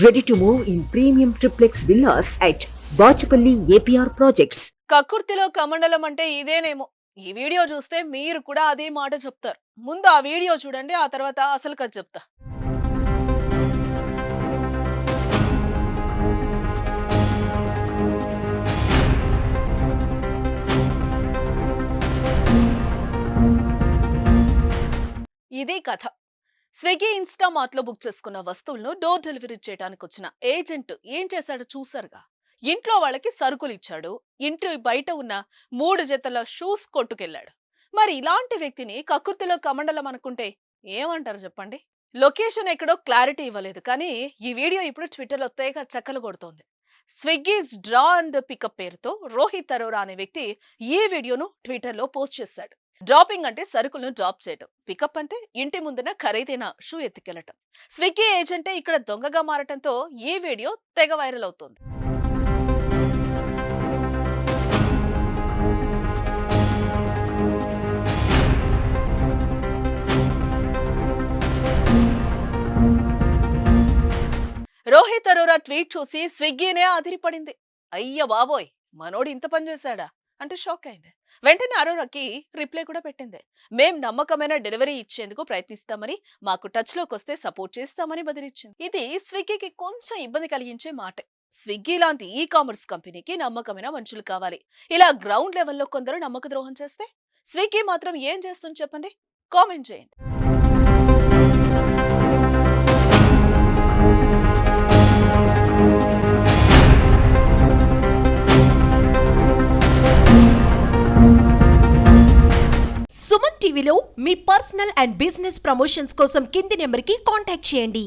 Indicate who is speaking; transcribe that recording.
Speaker 1: Ready to move in premium triplex villas at Bachapalli APR Projects.
Speaker 2: కకుర్తిలో కమండలం అంటే ఇదేనేమో. ఈ video చూస్తే మీరు కూడా అదే మాట చెప్తారు. ముందు ఆ వీడియో చూడండి, ఆ తర్వాత అసలు కథ చెప్తా. ఇది కథ. స్విగ్గీ ఇన్స్టామార్ట్ లో బుక్ చేసుకున్న వస్తువులను డోర్ డెలివరీ చేయడానికి వచ్చిన ఏజెంట్ ఏం చేశాడో చూసారుగా. ఇంట్లో వాళ్ళకి సరుకులు ఇచ్చాడు, ఇంటి బయట ఉన్న 3 జతల షూస్ కొట్టుకెళ్లాడు. మరి ఇలాంటి వ్యక్తిని కకుర్తిలో కమండలం అనుకుంటే ఏమంటారు చెప్పండి. లొకేషన్ ఎక్కడో క్లారిటీ ఇవ్వలేదు, కానీ ఈ వీడియో ఇప్పుడు ట్విట్టర్ లో తెగ చక్కలు కొడుతోంది. స్విగ్గీస్ డ్రా అండ్ పికప్ పేరుతో రోహిత్ అరోరా అనే వ్యక్తి ఈ వీడియోను ట్విట్టర్ లో పోస్ట్ చేశాడు. డ్రాపింగ్ అంటే సరుకులను డ్రాప్ చేయటం, పికప్ అంటే ఇంటి ముందున ఖరీదైన షూ ఎత్తుకెళ్లటం. స్విగ్గీ ఏజెంటే ఇక్కడ దొంగగా మారటంతో ఈ వీడియో తెగ వైరల్ అవుతోంది. రోహిత్ అరోరా ట్వీట్ చూసి స్విగ్గీనే అదిరిపడింది. అయ్య బాబోయ్, మనోడు ఇంత పని చేశాడా అంటూ షాక్ అయింది. వెంటనే అరోరాకి రిప్లై కూడా పెట్టింది. మేం నమ్మకమైన డెలివరీ ఇచ్చేందుకు ప్రయత్నిస్తామని, మాకు టచ్ లోకి వస్తే సపోర్ట్ చేస్తామని బదిలిచ్చింది. ఇది స్విగ్గీకి కొంచెం ఇబ్బంది కలిగించే మాటే. స్విగ్గీ లాంటి ఈ కామర్స్ కంపెనీకి నమ్మకమైన మనుషులు కావాలి. ఇలా గ్రౌండ్ లెవెల్లో కొందరు నమ్మక ద్రోహం చేస్తే స్విగ్గీ మాత్రం ఏం చేస్తుంది చెప్పండి, కామెంట్ చేయండి.
Speaker 3: సుమన్ టీవీలో మీ పర్సనల్ అండ్ బిజినెస్ ప్రమోషన్స్ కోసం కింది నెంబర్కి కాంటాక్ట్ చేయండి.